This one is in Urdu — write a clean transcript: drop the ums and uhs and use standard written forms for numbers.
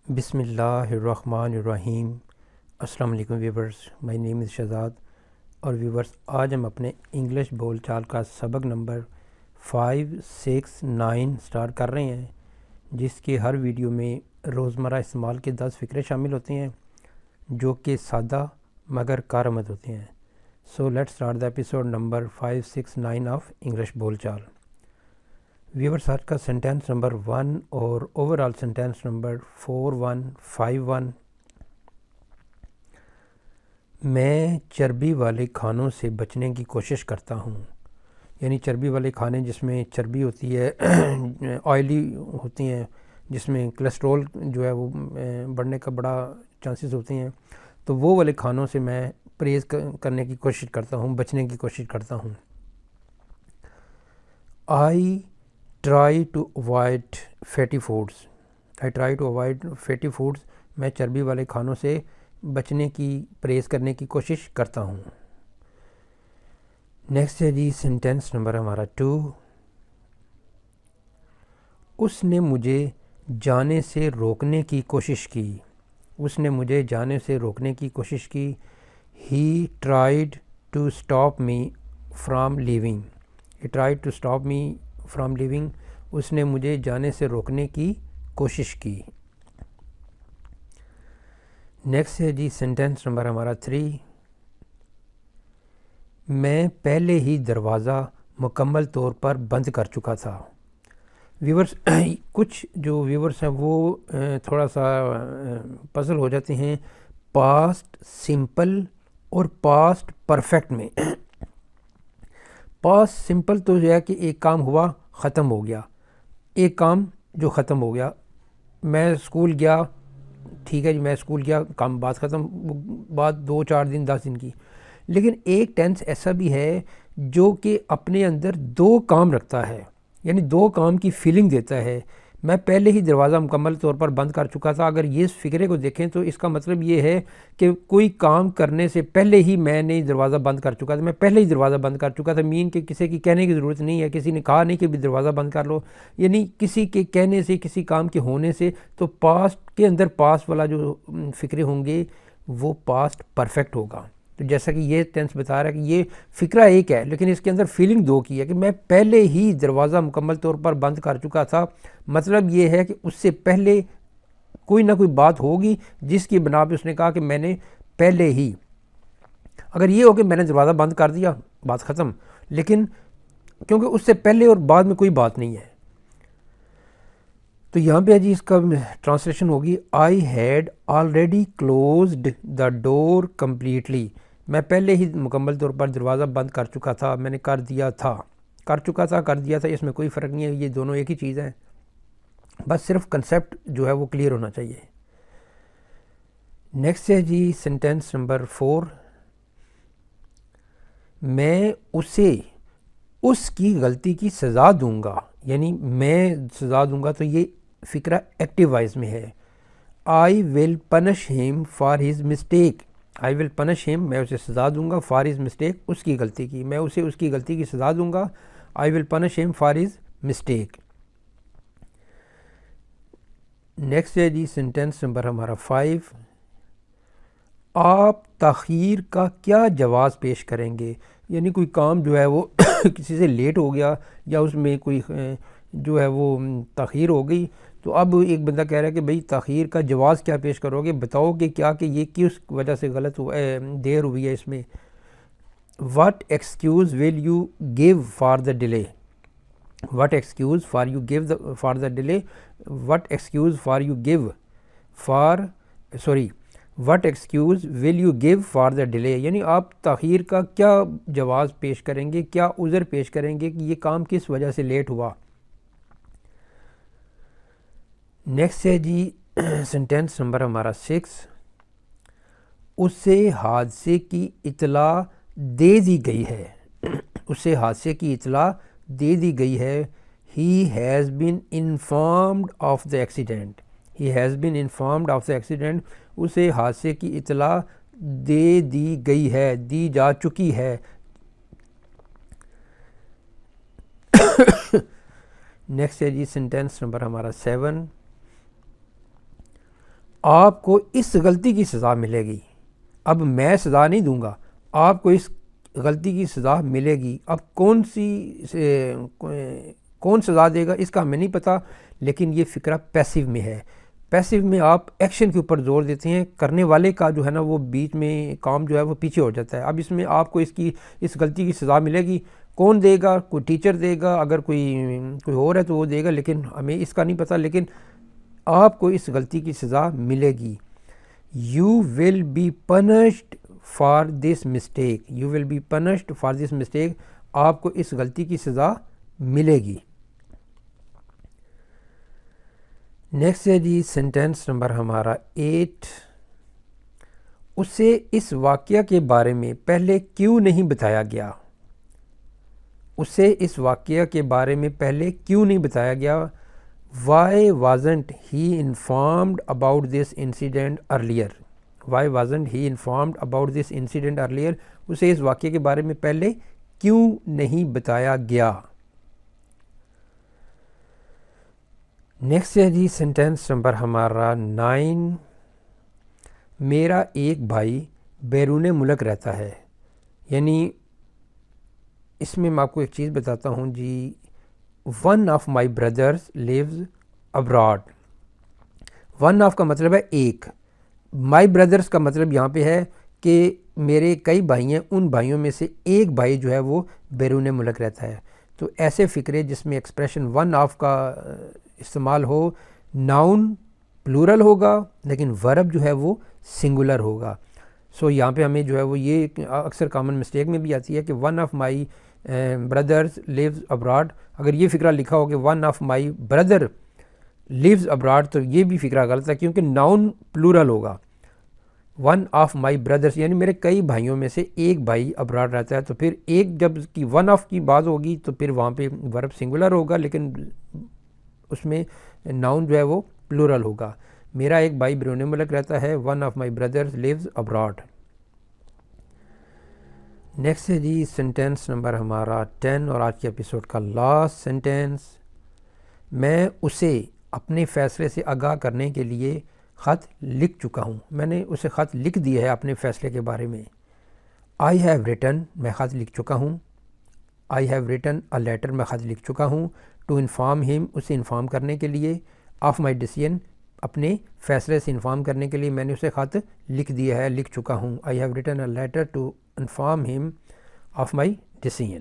بسم اللہ الرحمن الرحیم۔ السلام علیکم ویورز، مائی نیم از شہزاد۔ اور ویورز، آج ہم اپنے انگلش بول چال کا سبق نمبر 5، 6، 9 سٹارٹ کر رہے ہیں، جس کے ہر ویڈیو میں روزمرہ استعمال کے 10 فقرے شامل ہوتے ہیں جو کہ سادہ مگر کارآمد ہوتے ہیں۔ So let start the episode number 5، 6، 9 of English بول چال۔ ویورز، آج کا سینٹینس نمبر 1 اور اوور آل سینٹینس نمبر 4151۔ میں چربی والے کھانوں سے بچنے کی کوشش کرتا ہوں، یعنی چربی والے کھانے جس میں چربی ہوتی ہے، آئلی ہوتی ہیں، جس میں کولیسٹرول جو ہے وہ بڑھنے کا بڑا چانسز ہوتے ہیں، تو وہ والے کھانوں سے میں پرہیز کرنے کی کوشش کرتا ہوں، بچنے کی کوشش کرتا ہوں۔ I try to avoid fatty foods. I try to avoid fatty foods. میں چربی والے کھانوں سے بچنے کی، پرہیز کرنے کی کوشش کرتا ہوں۔ نیکسٹ ہے جی سینٹینس نمبر ہمارا 2۔ اس نے مجھے جانے سے روکنے کی کوشش کی۔ اس نے مجھے جانے سے روکنے کی کوشش کی۔ He tried to stop me from leaving. He tried to stop me from leaving. اس نے مجھے جانے سے روکنے کی کوشش کی۔ نیکسٹ ہے جی سینٹینس نمبر ہمارا 3۔ میں پہلے ہی دروازہ مکمل طور پر بند کر چکا تھا۔ ویورز، کچھ جو ویورز ہیں وہ تھوڑا سا پزل ہو جاتے ہیں پاسٹ سمپل اور پاسٹ پرفیکٹ میں۔ پاسٹ سمپل تو جو ہے کہ ایک کام ہوا ختم ہو گیا، ایک کام جو ختم ہو گیا، میں اسکول گیا، ٹھیک ہے جی، میں اسکول گیا، کام بات ختم، بات 2 4 دن 10 دن کی۔ لیکن ایک ٹینس ایسا بھی ہے جو کہ اپنے اندر 2 کام رکھتا ہے، یعنی 2 کام کی فیلنگ دیتا ہے۔ میں پہلے ہی دروازہ مکمل طور پر بند کر چکا تھا، اگر یہ اس فقرے کو دیکھیں تو اس کا مطلب یہ ہے کہ کوئی کام کرنے سے پہلے ہی میں نے دروازہ بند کر چکا تھا، میں پہلے ہی دروازہ بند کر چکا تھا، مین کہ کسی کی کہنے کی ضرورت نہیں ہے، کسی نے کہا نہیں کہ بھی دروازہ بند کر لو، یعنی کسی کے کہنے سے، کسی کام کے ہونے سے، تو پاسٹ کے اندر پاسٹ والا جو فقرے ہوں گے وہ پاسٹ پرفیکٹ ہوگا۔ تو جیسا کہ یہ ٹینس بتا رہا ہے کہ یہ فقرہ ایک ہے لیکن اس کے اندر فیلنگ 2 کی ہے کہ میں پہلے ہی دروازہ مکمل طور پر بند کر چکا تھا، مطلب یہ ہے کہ اس سے پہلے کوئی نہ کوئی بات ہوگی جس کی بنا پہ اس نے کہا کہ میں نے پہلے ہی، اگر یہ ہو کہ میں نے دروازہ بند کر دیا بات ختم، لیکن کیونکہ اس سے پہلے اور بعد میں کوئی بات نہیں ہے، تو یہاں پہ جی اس کا ٹرانسلیشن ہوگی I had already closed the door completely. میں پہلے ہی مکمل طور پر دروازہ بند کر چکا تھا، میں نے کر دیا تھا، کر چکا تھا، کر دیا تھا، اس میں کوئی فرق نہیں ہے، یہ دونوں ایک ہی چیز ہیں، بس صرف کنسیپٹ جو ہے وہ کلیئر ہونا چاہیے۔ نیکسٹ ہے جی سینٹینس نمبر 4۔ میں اسے اس کی غلطی کی سزا دوں گا، یعنی میں سزا دوں گا، تو یہ فقرہ ایکٹیو وائز میں ہے۔ I will punish him for his mistake. I will punish him, میں اسے سزا دوں گا، فار ہز مسٹیک، اس کی غلطی کی، میں اسے اس کی غلطی کی سزا دوں گا۔ I will punish him for his mistake. Next ہے جی سینٹینس نمبر ہمارا 5۔ آپ تاخیر کا کیا جواز پیش کریں گے، یعنی کوئی کام جو ہے وہ کسی سے لیٹ ہو گیا یا اس میں کوئی جو ہے وہ تاخیر ہو گئی، تو اب ایک بندہ کہہ رہا ہے کہ بھئی تاخیر کا جواز کیا پیش کرو گے، بتاؤ کہ کیا کہ یہ کس وجہ سے غلط دیر ہوئی ہے اس میں۔ What excuse will you give for the delay. What excuse for you give for the delay. What excuse for you give for what excuse will you give for the delay, یعنی آپ تاخیر کا کیا جواز پیش کریں گے، کیا عذر پیش کریں گے کہ یہ کام کس وجہ سے لیٹ ہوا۔ نیکسٹ ہے جی سینٹینس نمبر ہمارا 6۔ اسے حادثے کی اطلاع دے دی گئی ہے۔ اسے حادثے کی اطلاع دے دی گئی ہے۔ He has been informed of the accident. He has been informed of the accident. اسے حادثے کی اطلاع دے دی گئی ہے، دی جا چکی ہے۔ نیکسٹ ہے جی سینٹینس نمبر ہمارا 7۔ آپ کو اس غلطی کی سزا ملے گی. اب میں سزا نہیں دوں گا, آپ کو اس غلطی کی سزا ملے گی. اب کون سزا دے گا اس کا ہمیں نہیں پتہ, لیکن یہ فقرہ پیسیو میں ہے. پیسیو میں آپ ایکشن کے اوپر زور دیتے ہیں, کرنے والے کا جو ہے نا وہ بیچ میں کام جو ہے وہ پیچھے ہو جاتا ہے. اب اس میں آپ کو اس غلطی کی سزا ملے گی. کون دے گا؟ کوئی ٹیچر دے گا, اگر کوئی اور ہے تو وہ دے گا, لیکن ہمیں اس کا نہیں پتہ. لیکن آپ کو اس غلطی کی سزا ملے گی. You will be punished for this mistake. You will be punished for this mistake. آپ کو اس غلطی کی سزا ملے گی. نیکسٹ ہے جی سینٹینس نمبر ہمارا 8. اسے اس واقعہ کے بارے میں پہلے کیوں نہیں بتایا گیا؟ اسے اس واقعہ کے بارے میں پہلے کیوں نہیں بتایا گیا؟ Why wasn't he informed about this incident earlier? Why wasn't he informed about this incident earlier? اسے اس واقعے کے بارے میں پہلے کیوں نہیں بتایا گیا؟ نیکسٹ ہے جی سینٹینس نمبر ہمارا 9. میرا ایک بھائی بیرون ملک رہتا ہے. یعنی اس میں آپ کو ایک چیز بتاتا ہوں جی. One of my brothers lives abroad. One of کا مطلب ہے ایک. مائی بردرز کا مطلب یہاں پہ ہے کہ میرے کئی بھائی ہیں, ان بھائیوں میں سے ایک بھائی جو ہے وہ بیرون ملک رہتا ہے. تو ایسے فقرے جس میں ایکسپریشن ون آف کا استعمال ہو, ناؤن پلورل ہوگا لیکن ورب جو ہے وہ سنگولر ہوگا. سو یہاں پہ ہمیں جو ہے وہ یہ اکثر کامن مسٹیک میں بھی آتی ہے کہ one of my brothers lives abroad. اگر یہ فقرہ لکھا ہو کہ one of my brother lives abroad تو یہ بھی فقرہ غلط ہے, کیونکہ ناؤن پلورل ہوگا. ون آف مائی بردرز یعنی میرے کئی بھائیوں میں سے ایک بھائی ابراڈ رہتا ہے. تو پھر ایک جب کی ون آف کی بات ہوگی تو پھر وہاں پہ ورب سنگولر ہوگا, لیکن اس میں ناؤن جو ہے وہ پلورل ہوگا. میرا ایک بھائی بیرون ملک رہتا ہے. One of my brothers lives abroad. Next ہے جی سینٹینس نمبر ہمارا 10 اور آج کے ایپیسوڈ کا لاسٹ سینٹینس. میں اسے اپنے فیصلے سے آگاہ کرنے کے لیے خط لکھ چکا ہوں. میں نے اسے خط لکھ دیا ہے اپنے فیصلے کے بارے میں. آئی ہیو ریٹن میں خط لکھ چکا ہوں. I have written a letter میں خط لکھ چکا ہوں. ٹو انفارم ہم اسے انفارم کرنے کے لیے. آف مائی ڈیسیژن اپنے فیصلے سے انفارم کرنے کے لیے میں نے اسے خط لکھ دیا ہے, لکھ چکا ہوں. I have written a letter to inform him of my decision.